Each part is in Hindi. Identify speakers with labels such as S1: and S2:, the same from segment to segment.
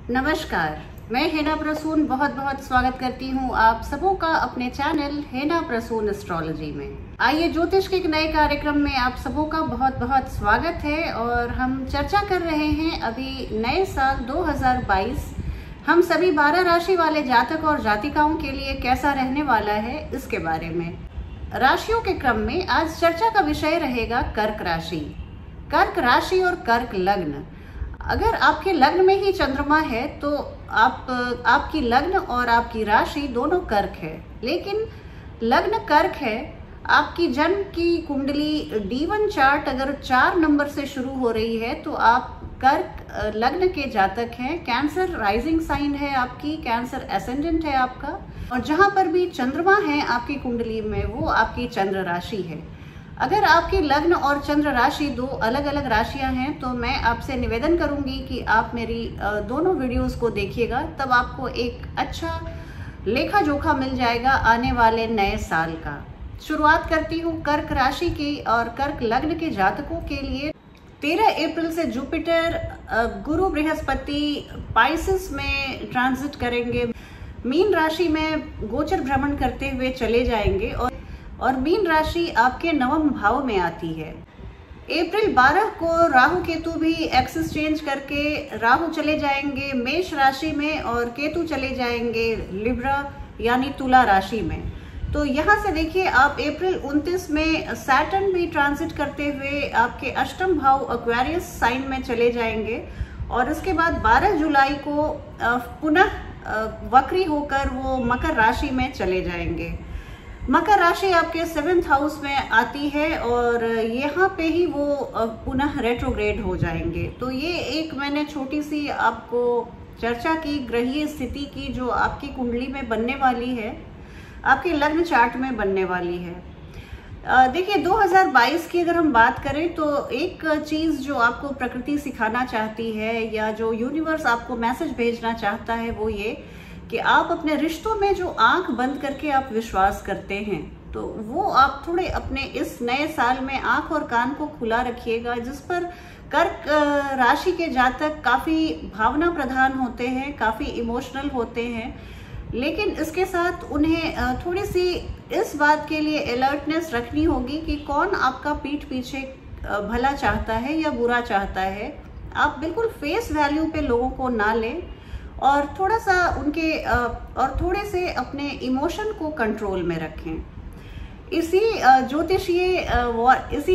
S1: नमस्कार, मैं हेना प्रसून बहुत बहुत स्वागत करती हूँ आप सबों का अपने चैनल हेना प्रसून एस्ट्रोलॉजी में। आइए ज्योतिष के एक नए कार्यक्रम में आप सबों का बहुत बहुत स्वागत है। और हम चर्चा कर रहे हैं अभी नए साल 2022 हम सभी 12 राशि वाले जातक और जातिकाओं के लिए कैसा रहने वाला है इसके बारे में। राशियों के क्रम में आज चर्चा का विषय रहेगा कर्क राशि। कर्क राशि और कर्क लग्न। अगर आपके लग्न में ही चंद्रमा है तो आपकी लग्न और आपकी राशि दोनों कर्क है, लेकिन लग्न कर्क है। आपकी जन्म की कुंडली D1 चार्ट अगर 4 नंबर से शुरू हो रही है तो आप कर्क लग्न के जातक हैं। कैंसर राइजिंग साइन है आपकी, कैंसर एसेंडेंट है आपका, और जहां पर भी चंद्रमा है आपकी कुंडली में वो आपकी चंद्र राशि है। अगर आपकी लग्न और चंद्र राशि दो अलग अलग राशियां हैं तो मैं आपसे निवेदन करूंगी कि आप मेरी दोनों वीडियोस को देखिएगा, तब आपको एक अच्छा लेखा जोखा मिल जाएगा आने वाले नए साल का। शुरुआत करती हूँ कर्क राशि की और कर्क लग्न के जातकों के लिए। 13 अप्रैल से जुपिटर गुरु बृहस्पति पाइसेस में ट्रांजिट करेंगे, मीन राशि में गोचर भ्रमण करते हुए चले जाएंगे और मीन राशि आपके नवम भाव में आती है। अप्रैल 12 को राहु केतु भी एक्सिस चेंज करके राहु चले जाएंगे मेष राशि में और केतु चले जाएंगे लिब्रा यानी तुला राशि में। तो यहाँ से देखिए आप अप्रैल 29 में सैटर्न भी ट्रांजिट करते हुए आपके अष्टम भाव एक्वेरियस साइन में चले जाएंगे और उसके बाद 12 जुलाई को पुनः वक्री होकर वो मकर राशि में चले जाएंगे। मकर राशि आपके 7th हाउस में आती है और यहाँ पे ही वो पुनः रेट्रोग्रेड हो जाएंगे। तो ये एक मैंने छोटी सी आपको चर्चा की ग्रहीय स्थिति की जो आपकी कुंडली में बनने वाली है, आपके लग्न चार्ट में बनने वाली है। देखिए 2022 की अगर हम बात करें तो एक चीज़ जो आपको प्रकृति सिखाना चाहती है या जो यूनिवर्स आपको मैसेज भेजना चाहता है वो ये कि आप अपने रिश्तों में जो आंख बंद करके आप विश्वास करते हैं तो वो आप थोड़े अपने इस नए साल में आंख और कान को खुला रखिएगा, जिस पर कर्क राशि के जातक काफ़ी भावना प्रधान होते हैं, काफ़ी इमोशनल होते हैं, लेकिन इसके साथ उन्हें थोड़ी सी इस बात के लिए अलर्टनेस रखनी होगी कि कौन आपका पीठ पीछे भला चाहता है या बुरा चाहता है। आप बिल्कुल फेस वैल्यू पे लोगों को ना लें और थोड़ा सा उनके और थोड़े से अपने इमोशन को कंट्रोल में रखें। इसी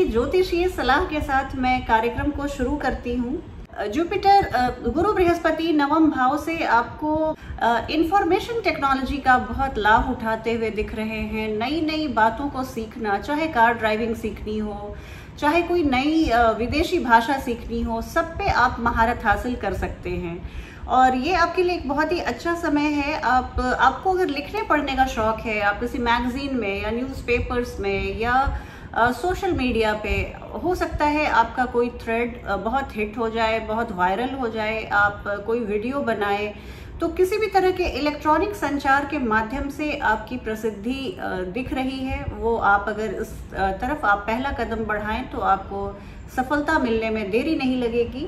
S1: ज्योतिषीय सलाह के साथ मैं कार्यक्रम को शुरू करती हूँ। जुपिटर गुरु बृहस्पति नवम भाव से आपको इंफॉर्मेशन टेक्नोलॉजी का बहुत लाभ उठाते हुए दिख रहे हैं। नई नई बातों को सीखना, चाहे कार ड्राइविंग सीखनी हो, चाहे कोई नई विदेशी भाषा सीखनी हो, सब पे आप महारत हासिल कर सकते हैं और ये आपके लिए एक बहुत ही अच्छा समय है। आपको अगर लिखने पढ़ने का शौक है, आप किसी मैगजीन में या न्यूज़पेपर्स में या सोशल मीडिया पे, हो सकता है आपका कोई थ्रेड बहुत हिट हो जाए, बहुत वायरल हो जाए, आप कोई वीडियो बनाए, तो किसी भी तरह के इलेक्ट्रॉनिक संचार के माध्यम से आपकी प्रसिद्धि दिख रही है। वो आप अगर इस तरफ आप पहला कदम बढ़ाएं तो आपको सफलता मिलने में देरी नहीं लगेगी।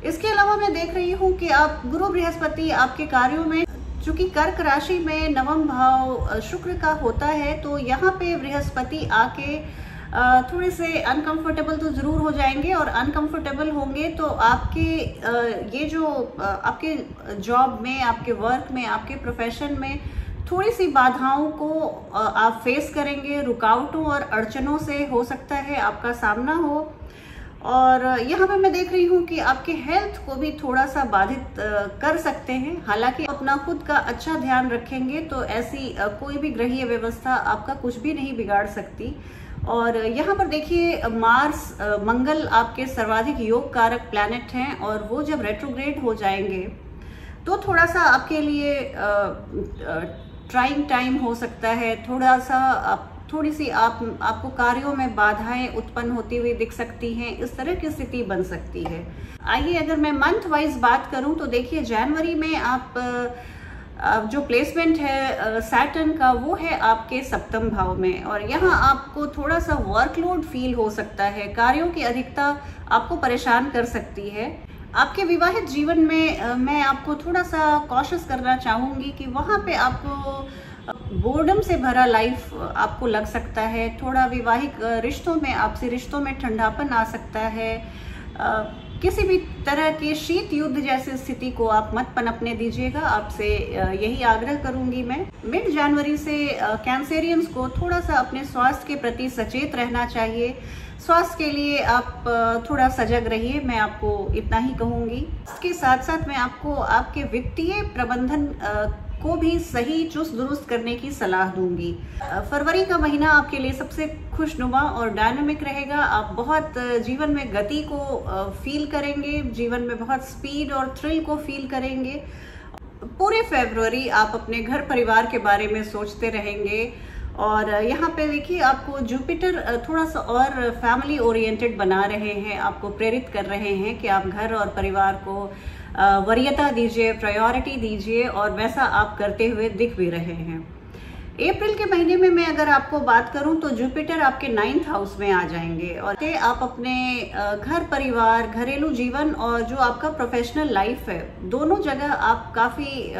S1: इसके अलावा मैं देख रही हूँ कि आप गुरु बृहस्पति आपके कार्यों में, चूंकि कर्क राशि में नवम भाव शुक्र का होता है तो यहाँ पे बृहस्पति आके थोड़े से अनकंफर्टेबल तो ज़रूर हो जाएंगे और अनकंफर्टेबल होंगे तो आपके ये जो आपके जॉब में, आपके वर्क में, आपके प्रोफेशन में थोड़ी सी बाधाओं को आप फेस करेंगे। रुकावटों और अड़चनों से हो सकता है आपका सामना हो और यहाँ पे मैं देख रही हूँ कि आपके हेल्थ को भी थोड़ा सा बाधित कर सकते हैं। हालांकि अपना खुद का अच्छा ध्यान रखेंगे तो ऐसी कोई भी ग्रहीय व्यवस्था आपका कुछ भी नहीं बिगाड़ सकती। और यहाँ पर देखिए मार्स मंगल आपके सर्वाधिक योग कारक प्लैनेट हैं और वो जब रेट्रोग्रेड हो जाएंगे तो थोड़ा सा आपके लिए ट्राइंग टाइम हो सकता है। थोड़ी सी आपको कार्यों में बाधाएं उत्पन्न होती हुई दिख सकती हैं, इस तरह की स्थिति बन सकती है। आइए अगर मैं मंथ वाइज बात करूं तो देखिए जनवरी में आप जो प्लेसमेंट है सैटर्न का वो है आपके 7वें भाव में और यहाँ आपको थोड़ा सा वर्कलोड फील हो सकता है, कार्यों की अधिकता आपको परेशान कर सकती है। आपके विवाहित जीवन में मैं आपको थोड़ा सा कॉशियस करना चाहूँगी कि वहाँ पे आपको बोर्डम से भरा लाइफ आपको लग सकता है। थोड़ा वैवाहिक रिश्तों में, आपसी रिश्तों में ठंडापन आ सकता है। किसी भी तरह के शीत युद्ध जैसी स्थिति को आप मत पनपने दीजिएगा, आपसे यही आग्रह करूंगी मैं। मिड जनवरी से कैंसेरियंस को थोड़ा सा अपने स्वास्थ्य के प्रति सचेत रहना चाहिए। स्वास्थ्य के लिए आप थोड़ा सजग रहिए, मैं आपको इतना ही कहूंगी। इसके साथ साथ मैं आपको आपके वित्तीय प्रबंधन को भी सही चुस्त दुरुस्त करने की सलाह दूंगी। फरवरी का महीना आपके लिए सबसे खुशनुमा और डायनामिक रहेगा। आप बहुत जीवन में गति को फील करेंगे, जीवन में बहुत स्पीड और थ्रिल को फील करेंगे। पूरे फरवरी आप अपने घर परिवार के बारे में सोचते रहेंगे। और यहाँ पे देखिए, आपको जुपिटर थोड़ा सा और फैमिली ओरिएंटेड बना रहे हैं, आपको प्रेरित कर रहे हैं कि आप घर और परिवार को वरीयता दीजिए, प्रायोरिटी दीजिए, और वैसा आप करते हुए दिख भी रहे हैं। अप्रैल के महीने में मैं अगर आपको बात करूं तो जुपिटर आपके 9th हाउस में आ जाएंगे और आप अपने घर परिवार, घरेलू जीवन और जो आपका प्रोफेशनल लाइफ है, दोनों जगह आप काफ़ी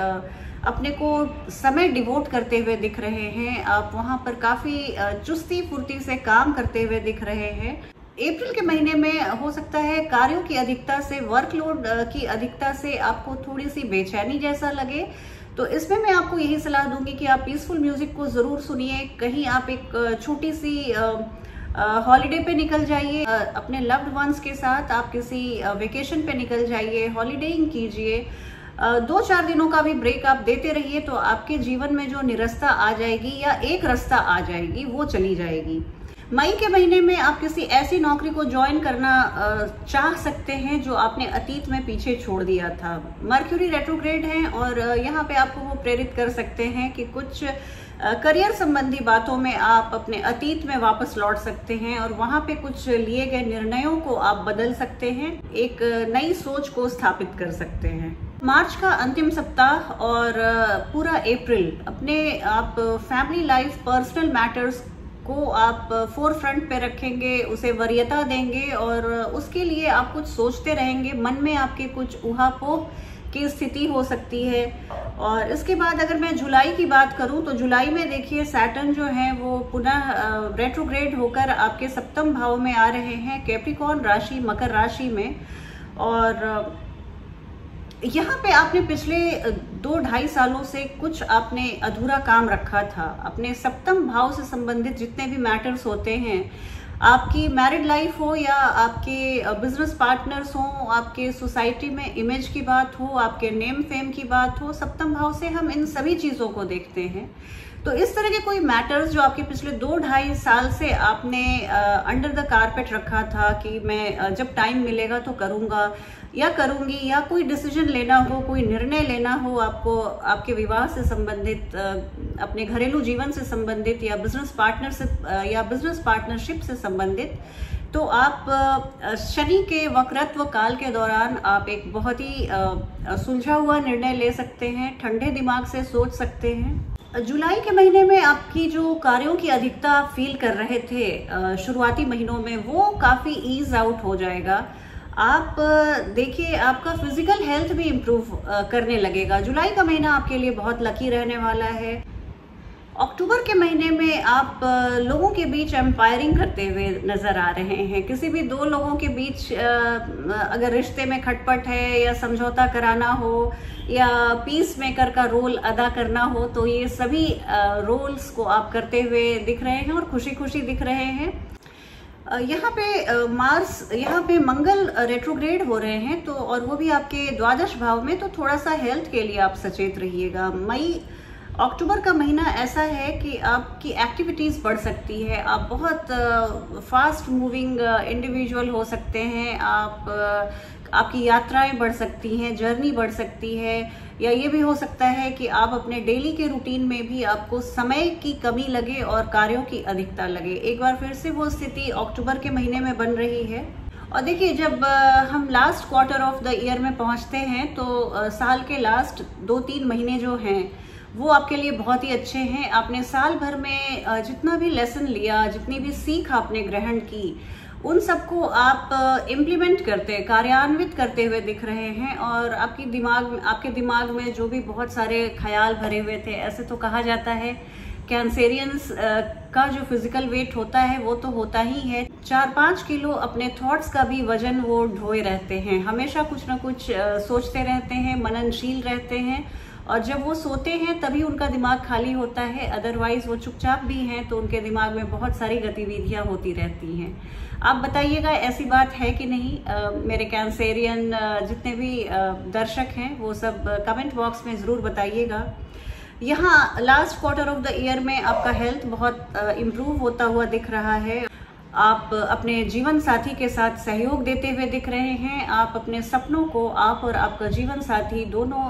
S1: अपने को समय डिवोट करते हुए दिख रहे हैं। आप वहाँ पर काफ़ी चुस्ती फुर्ती से काम करते हुए दिख रहे हैं। अप्रैल के महीने में हो सकता है कार्यों की अधिकता से, वर्कलोड की अधिकता से आपको थोड़ी सी बेचैनी जैसा लगे, तो इसमें मैं आपको यही सलाह दूंगी कि आप पीसफुल म्यूजिक को ज़रूर सुनिए। कहीं आप एक छोटी सी हॉलीडे पे निकल जाइए, अपने लव्ड वंस के साथ आप किसी वेकेशन पे निकल जाइए, हॉलीडेइंग कीजिए। 2-4 दिनों का भी ब्रेक आप देते रहिए तो आपके जीवन में जो निरस्ता आ जाएगी या एक रास्ता आ जाएगी, वो चली जाएगी। मई के महीने में आप किसी ऐसी नौकरी को ज्वाइन करना चाह सकते हैं जो आपने अतीत में पीछे छोड़ दिया था। मर्क्यूरी रेट्रोग्रेड है और यहाँ पे आपको वो प्रेरित कर सकते हैं कि कुछ करियर संबंधी बातों में आप अपने अतीत में वापस लौट सकते हैं और वहाँ पे कुछ लिए गए निर्णयों को आप बदल सकते हैं, एक नई सोच को स्थापित कर सकते हैं। मार्च का अंतिम सप्ताह और पूरा अप्रैल अपने आप फैमिली लाइफ, पर्सनल मैटर्स को आप फोर फ्रंट पे रखेंगे, उसे वरीयता देंगे और उसके लिए आप कुछ सोचते रहेंगे। मन में आपके कुछ ऊहापोह की स्थिति हो सकती है। और इसके बाद अगर मैं जुलाई की बात करूं तो जुलाई में देखिए, सैटर्न जो है वो पुनः रेट्रोग्रेड होकर आपके 7वें भाव में आ रहे हैं, कैप्रिकॉर्न राशि, मकर राशि में। और यहाँ पे आपने पिछले 2-2.5 सालों से कुछ आपने अधूरा काम रखा था। अपने 7वें भाव से संबंधित जितने भी मैटर्स होते हैं, आपकी मैरिड लाइफ हो या आपके बिजनेस पार्टनर्स हो, आपके सोसाइटी में इमेज की बात हो, आपके नेम फेम की बात हो, 7वें भाव से हम इन सभी चीज़ों को देखते हैं। तो इस तरह के कोई मैटर्स जो आपके पिछले 2-2.5 साल से आपने अंडर द कारपेट रखा था कि मैं जब टाइम मिलेगा तो करूँगा या करूँगी, या कोई डिसीजन लेना हो, कोई निर्णय लेना हो आपको, आपके विवाह से संबंधित, अपने घरेलू जीवन से संबंधित या बिजनेस पार्टनर से या बिजनेस पार्टनरशिप से संबंधित, तो आप शनि के वक्रत्व काल के दौरान आप एक बहुत ही सुलझा हुआ निर्णय ले सकते हैं, ठंडे दिमाग से सोच सकते हैं। जुलाई के महीने में आपकी जो कार्यों की अधिकता आप फील कर रहे थे शुरुआती महीनों में, वो काफ़ी ईज आउट हो जाएगा। आप देखिए, आपका फिजिकल हेल्थ भी इम्प्रूव करने लगेगा। जुलाई का महीना आपके लिए बहुत लकी रहने वाला है। अक्टूबर के महीने में आप लोगों के बीच एम्पायरिंग करते हुए नजर आ रहे हैं। किसी भी 2 लोगों के बीच अगर रिश्ते में खटपट है या समझौता कराना हो या पीस मेकर का रोल अदा करना हो, तो ये सभी रोल्स को आप करते हुए दिख रहे हैं और खुशी खुशी दिख रहे हैं। यहाँ पे मंगल रेट्रोग्रेड हो रहे हैं, तो और वो भी आपके द्वादश भाव में, तो थोड़ा सा हेल्थ के लिए आप सचेत रहिएगा। अक्टूबर का महीना ऐसा है कि आपकी एक्टिविटीज़ बढ़ सकती है। आप बहुत फास्ट मूविंग इंडिविजुअल हो सकते हैं। आपकी यात्राएं बढ़ सकती हैं, जर्नी बढ़ सकती है, या ये भी हो सकता है कि आप अपने डेली के रूटीन में भी आपको समय की कमी लगे और कार्यों की अधिकता लगे। एक बार फिर से वो स्थिति अक्टूबर के महीने में बन रही है। और देखिए, जब हम last quarter of the year में पहुंचते हैं तो साल के लास्ट 2-3 महीने जो हैं वो आपके लिए बहुत ही अच्छे हैं। आपने साल भर में जितना भी लेसन लिया, जितनी भी सीख आपने ग्रहण की, उन सबको आप इम्प्लीमेंट करते, कार्यान्वित करते हुए दिख रहे हैं। और आपके दिमाग में जो भी बहुत सारे ख्याल भरे हुए थे, ऐसे तो कहा जाता है कैंसेरियंस का जो फिजिकल वेट होता है वो तो होता ही है, 4-5 किलो अपने थॉट्स का भी वजन वो ढोए रहते हैं, हमेशा कुछ ना कुछ सोचते रहते हैं, मननशील रहते हैं। और जब वो सोते हैं तभी उनका दिमाग खाली होता है, अदरवाइज वो चुपचाप भी हैं तो उनके दिमाग में बहुत सारी गतिविधियां होती रहती हैं। आप बताइएगा ऐसी बात है कि नहीं। मेरे कैंसेरियन जितने भी दर्शक हैं वो सब कमेंट बॉक्स में ज़रूर बताइएगा। यहाँ last quarter of the year में आपका हेल्थ बहुत इम्प्रूव होता हुआ दिख रहा है। आप अपने जीवन साथी के साथ सहयोग देते हुए दिख रहे हैं। आप अपने सपनों को, आप और आपका जीवन साथी दोनों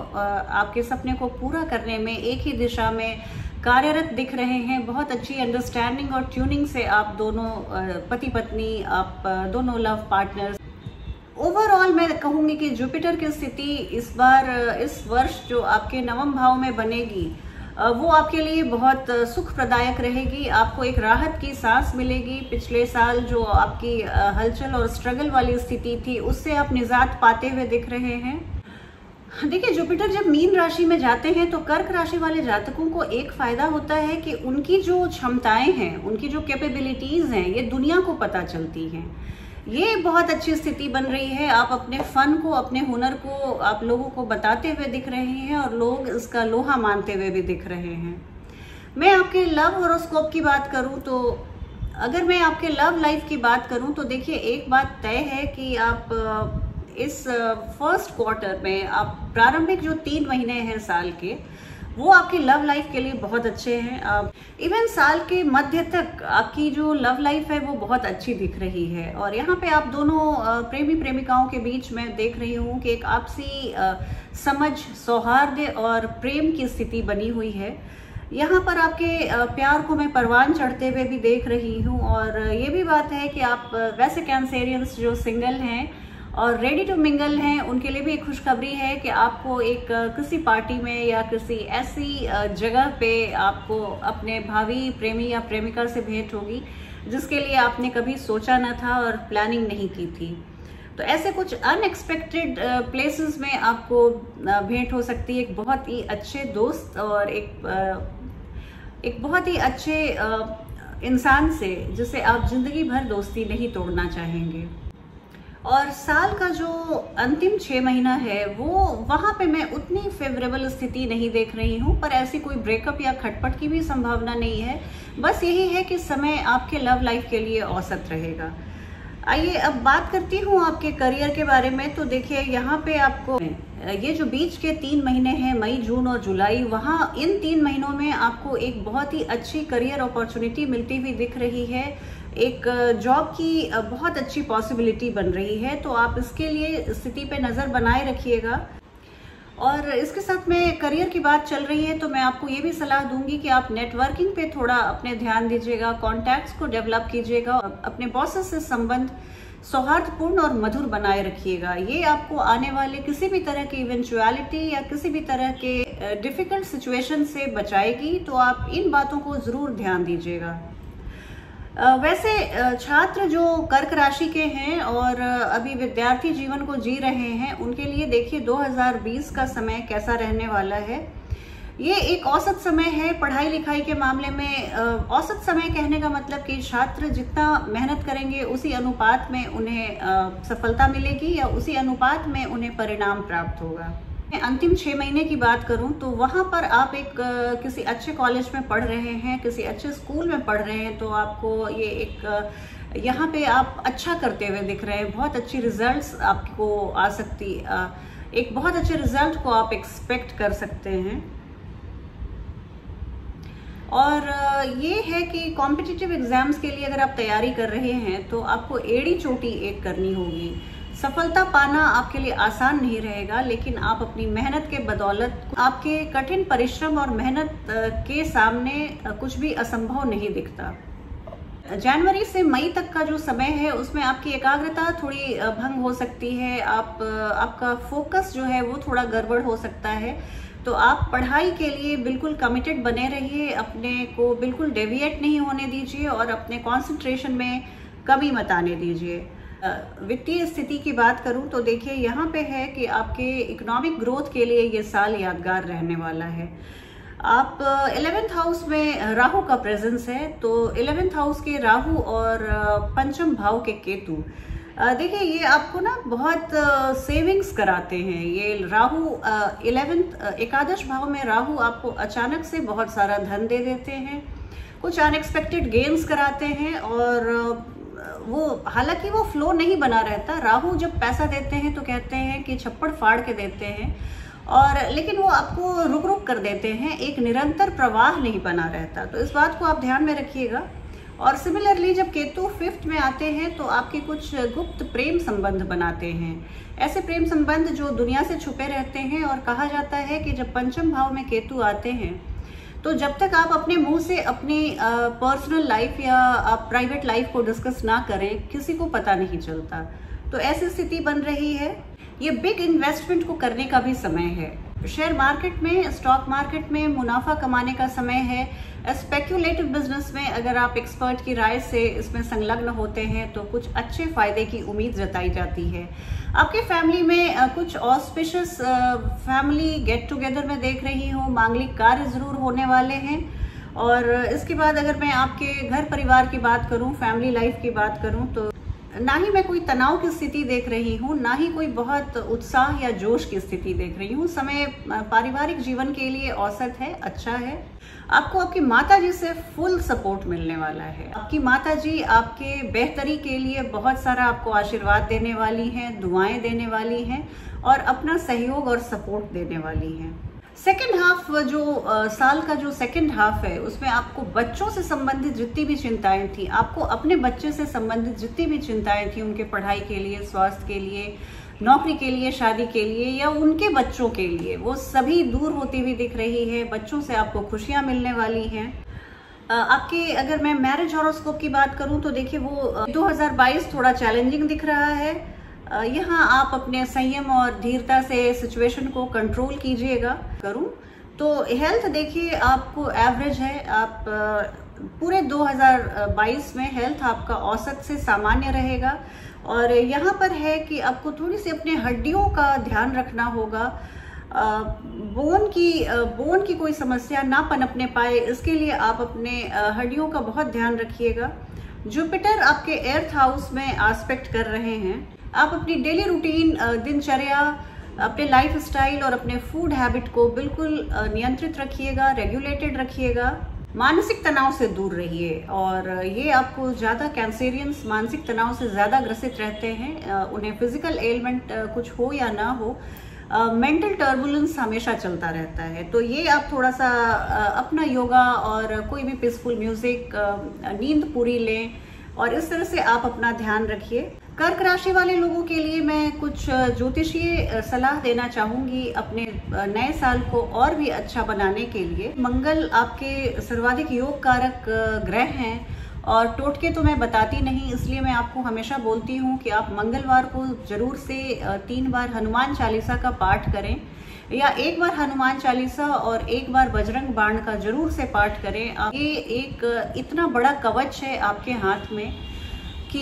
S1: आपके सपने को पूरा करने में एक ही दिशा में कार्यरत दिख रहे हैं। बहुत अच्छी अंडरस्टैंडिंग और ट्यूनिंग से आप दोनों पति पत्नी, आप दोनों लव पार्टनर्स। ओवरऑल मैं कहूँगी कि जुपिटर की स्थिति इस वर्ष जो आपके नवम भाव में बनेगी वो आपके लिए बहुत सुख प्रदायक रहेगी। आपको एक राहत की सांस मिलेगी। पिछले साल जो आपकी हलचल और स्ट्रगल वाली स्थिति थी उससे आप निजात पाते हुए दिख रहे हैं। देखिए, जुपिटर जब मीन राशि में जाते हैं तो कर्क राशि वाले जातकों को एक फायदा होता है कि उनकी जो क्षमताएं हैं, उनकी जो कैपेबिलिटीज हैं, ये दुनिया को पता चलती हैं। ये बहुत अच्छी स्थिति बन रही है। आप अपने फन को, अपने हुनर को आप लोगों को बताते हुए दिख रहे हैं और लोग इसका लोहा मानते हुए भी दिख रहे हैं। मैं आपके लव हॉरोस्कोप की बात करूं तो अगर मैं आपके लव लाइफ की बात करूं तो देखिए, एक बात तय है कि आप इस फर्स्ट क्वार्टर में, आप प्रारंभिक जो 3 महीने हैं साल के, वो आपकी लव लाइफ के लिए बहुत अच्छे हैं। इवन साल के मध्य तक आपकी जो लव लाइफ है वो बहुत अच्छी दिख रही है। और यहाँ पे आप दोनों प्रेमी प्रेमिकाओं के बीच में देख रही हूँ कि एक आपसी समझ, सौहार्द और प्रेम की स्थिति बनी हुई है। यहाँ पर आपके प्यार को मैं परवान चढ़ते हुए भी देख रही हूँ। और ये भी बात है कि आप वैसे कैंसेरियंस जो सिंगल हैं और रेडी टू मिंगल हैं, उनके लिए भी एक खुशखबरी है कि आपको एक किसी पार्टी में या किसी ऐसी जगह पे आपको अपने भावी प्रेमी या प्रेमिका से भेंट होगी जिसके लिए आपने कभी सोचा न था और प्लानिंग नहीं की थी। तो ऐसे कुछ अनएक्सपेक्टेड प्लेसेस में आपको भेंट हो सकती है एक बहुत ही अच्छे दोस्त और एक बहुत ही अच्छे इंसान से जिससे आप जिंदगी भर दोस्ती नहीं तोड़ना चाहेंगे। और साल का जो अंतिम 6 महीना है वो वहाँ पे मैं उतनी फेवरेबल स्थिति नहीं देख रही हूँ, पर ऐसी कोई ब्रेकअप या खटपट की भी संभावना नहीं है। बस यही है कि समय आपके लव लाइफ के लिए औसत रहेगा। आइए अब बात करती हूँ आपके करियर के बारे में। तो देखिए, यहाँ पे आपको ये जो बीच के 3 महीने हैं, मई, जून और जुलाई, वहाँ इन 3 महीनों में आपको एक बहुत ही अच्छी करियर अपॉर्चुनिटी मिलती हुई दिख रही है। एक जॉब की बहुत अच्छी पॉसिबिलिटी बन रही है, तो आप इसके लिए स्थिति पे नज़र बनाए रखिएगा। और इसके साथ में करियर की बात चल रही है तो मैं आपको ये भी सलाह दूंगी कि आप नेटवर्किंग पे थोड़ा अपने ध्यान दीजिएगा, कॉन्टैक्ट्स को डेवलप कीजिएगा, अपने बॉसेस से संबंध सौहार्दपूर्ण और मधुर बनाए रखिएगा। ये आपको आने वाले किसी भी तरह की इवेंचुअलिटी या किसी भी तरह के डिफिकल्ट सिचुएशन से बचाएगी, तो आप इन बातों को ज़रूर ध्यान दीजिएगा। वैसे छात्र जो कर्क राशि के हैं और अभी विद्यार्थी जीवन को जी रहे हैं, उनके लिए देखिए 2020 का समय कैसा रहने वाला है। ये एक औसत समय है पढ़ाई लिखाई के मामले में। औसत समय कहने का मतलब कि छात्र जितना मेहनत करेंगे उसी अनुपात में उन्हें सफलता मिलेगी या उसी अनुपात में उन्हें परिणाम प्राप्त होगा। अंतिम 6 महीने की बात करूं तो वहां पर आप किसी अच्छे कॉलेज में पढ़ रहे हैं, किसी अच्छे स्कूल में पढ़ रहे हैं, तो आपको ये यहाँ पे आप अच्छा करते हुए दिख रहे हैं। बहुत अच्छी रिजल्ट्स आपको आ सकती, एक बहुत अच्छे रिजल्ट को आप एक्सपेक्ट कर सकते हैं। और ये है कि कॉम्पिटिटिव एग्जाम्स के लिए अगर आप तैयारी कर रहे हैं तो आपको एड़ी चोटी एक करनी होगी। सफलता पाना आपके लिए आसान नहीं रहेगा, लेकिन आप अपनी मेहनत के बदौलत, आपके कठिन परिश्रम और मेहनत के सामने कुछ भी असंभव नहीं दिखता। जनवरी से मई तक का जो समय है उसमें आपकी एकाग्रता थोड़ी भंग हो सकती है। आपका फोकस जो है वो थोड़ा गड़बड़ हो सकता है। तो आप पढ़ाई के लिए बिल्कुल कमिटेड बने रहिए, अपने को बिल्कुल डेविएट नहीं होने दीजिए और अपने कंसंट्रेशन में कमी मत आने दीजिए। वित्तीय स्थिति की बात करूं तो देखिए यहाँ पे है कि आपके इकोनॉमिक ग्रोथ के लिए ये साल यादगार रहने वाला है। आप 11th हाउस में राहु का प्रेजेंस है, तो 11th हाउस के राहु और पंचम भाव के केतु, देखिए ये आपको ना बहुत सेविंग्स कराते हैं। ये राहु 11th एकादश भाव में राहु आपको अचानक से बहुत सारा धन दे देते हैं, कुछ अनएक्सपेक्टेड गेन्स कराते हैं। और वो हालांकि वो फ्लो नहीं बना रहता। राहु जब पैसा देते हैं तो कहते हैं कि छप्पड़ फाड़ के देते हैं, और लेकिन वो आपको रुक रुक कर देते हैं, एक निरंतर प्रवाह नहीं बना रहता। तो इस बात को आप ध्यान में रखिएगा। और सिमिलरली जब केतु 5th में आते हैं तो आपके कुछ गुप्त प्रेम संबंध बनाते हैं, ऐसे प्रेम संबंध जो दुनिया से छुपे रहते हैं। और कहा जाता है कि जब पंचम भाव में केतु आते हैं तो जब तक आप अपने मुंह से अपनी पर्सनल लाइफ या आप प्राइवेट लाइफ को डिस्कस ना करें, किसी को पता नहीं चलता। तो ऐसी स्थिति बन रही है। ये बिग इन्वेस्टमेंट को करने का भी समय है। शेयर मार्केट में, स्टॉक मार्केट में मुनाफा कमाने का समय है। स्पेक्यूलेटिव बिजनेस में अगर आप एक्सपर्ट की राय से इसमें संलग्न होते हैं तो कुछ अच्छे फायदे की उम्मीद जताई जाती है। आपके फैमिली में कुछ ऑस्पिशियस फैमिली गेट टुगेदर में देख रही हूँ, मांगलिक कार्य जरूर होने वाले हैं। और इसके बाद अगर मैं आपके घर परिवार की बात करूँ, फैमिली लाइफ की बात करूँ, तो ना ही मैं कोई तनाव की स्थिति देख रही हूँ, ना ही कोई बहुत उत्साह या जोश की स्थिति देख रही हूँ। समय पारिवारिक जीवन के लिए औसत है, अच्छा है। आपको आपकी माताजी से फुल सपोर्ट मिलने वाला है। आपकी माताजी आपके बेहतरी के लिए बहुत सारा आपको आशीर्वाद देने वाली हैं, दुआएं देने वाली हैं और अपना सहयोग और सपोर्ट देने वाली हैं। सेकेंड हाफ जो साल का जो सेकेंड हाफ है उसमें आपको बच्चों से संबंधित जितनी भी चिंताएं थी, आपको अपने बच्चे से संबंधित जितनी भी चिंताएं थी, उनके पढ़ाई के लिए, स्वास्थ्य के लिए, नौकरी के लिए, शादी के लिए या उनके बच्चों के लिए, वो सभी दूर होती हुई दिख रही है। बच्चों से आपको खुशियां मिलने वाली हैं। आपके अगर मैं मैरिज हॉरोस्कोप की बात करूं तो देखिए वो 2022 थोड़ा चैलेंजिंग दिख रहा है। यहाँ आप अपने संयम और धीरता से सिचुएशन को कंट्रोल कीजिएगा। करूं तो हेल्थ देखिए आपको एवरेज है। आप पूरे 2022 में हेल्थ आपका औसत से सामान्य रहेगा। और यहाँ पर है कि आपको थोड़ी सी अपने हड्डियों का ध्यान रखना होगा। बोन की कोई समस्या ना पनपने पाए, इसके लिए आप अपने हड्डियों का बहुत ध्यान रखिएगा। जुपिटर आपके एर्थ हाउस में एस्पेक्ट कर रहे हैं। आप अपनी डेली रूटीन, दिनचर्या, अपने लाइफ स्टाइल और अपने फूड हैबिट को बिल्कुल नियंत्रित रखिएगा, रेगुलेटेड रखिएगा। मानसिक तनाव से दूर रहिए। और ये आपको ज़्यादा कैंसेरियंस मानसिक तनाव से ज़्यादा ग्रसित रहते हैं। उन्हें फिजिकल एलिमेंट कुछ हो या ना हो, मेंटल टर्बुलेंस हमेशा चलता रहता है। तो ये आप थोड़ा सा अपना योगा और कोई भी पीसफुल म्यूजिक, नींद पूरी लें और इस तरह से आप अपना ध्यान रखिए। कर्क राशि वाले लोगों के लिए मैं कुछ ज्योतिषीय सलाह देना चाहूंगी अपने नए साल को और भी अच्छा बनाने के लिए। मंगल आपके सर्वाधिक योग कारक ग्रह हैं और टोटके तो मैं बताती नहीं, इसलिए मैं आपको हमेशा बोलती हूँ कि आप मंगलवार को जरूर से 3 बार हनुमान चालीसा का पाठ करें या 1 बार हनुमान चालीसा और 1 बार बजरंग बाण का जरूर से पाठ करें। ये एक इतना बड़ा कवच है आपके हाथ में कि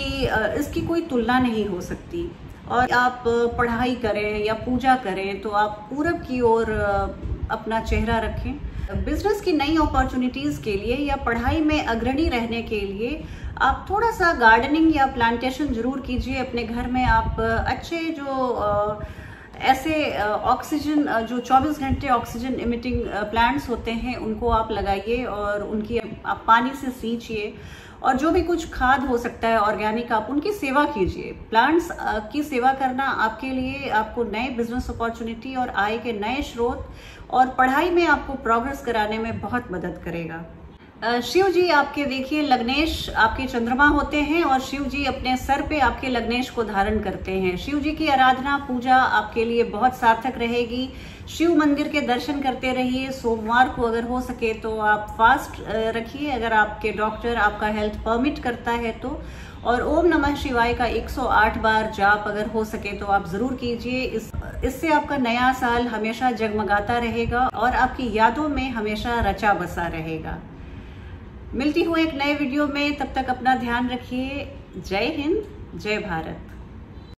S1: इसकी कोई तुलना नहीं हो सकती। और आप पढ़ाई करें या पूजा करें तो आप पूरब की ओर अपना चेहरा रखें। बिजनेस की नई अपॉर्चुनिटीज़ के लिए या पढ़ाई में अग्रणी रहने के लिए आप थोड़ा सा गार्डनिंग या प्लांटेशन जरूर कीजिए अपने घर में। आप अच्छे जो ऐसे ऑक्सीजन जो 24 घंटे ऑक्सीजन इमिटिंग प्लांट्स होते हैं उनको आप लगाइए और उनकी आप पानी से सींचिए। और जो भी कुछ खाद हो सकता है ऑर्गेनिक, आप उनकी सेवा कीजिए। प्लांट्स की सेवा करना आपके लिए आपको नए बिजनेस अपॉर्चुनिटी और आय के नए स्रोत और पढ़ाई में आपको प्रोग्रेस कराने में बहुत मदद करेगा। शिव जी आपके देखिए लग्नेश आपके चंद्रमा होते हैं और शिव जी अपने सर पे आपके लग्नेश को धारण करते हैं। शिव जी की आराधना पूजा आपके लिए बहुत सार्थक रहेगी। शिव मंदिर के दर्शन करते रहिए। सोमवार को अगर हो सके तो आप फास्ट रखिए, अगर आपके डॉक्टर आपका हेल्थ परमिट करता है तो। और ओम नमः शिवाय का 108 बार जाप अगर हो सके तो आप जरूर कीजिए। इससे आपका नया साल हमेशा जगमगाता रहेगा और आपकी यादों में हमेशा रचा बसा रहेगा। मिलती हूँ एक नए वीडियो में, तब तक अपना ध्यान रखिए। जय हिंद, जय भारत।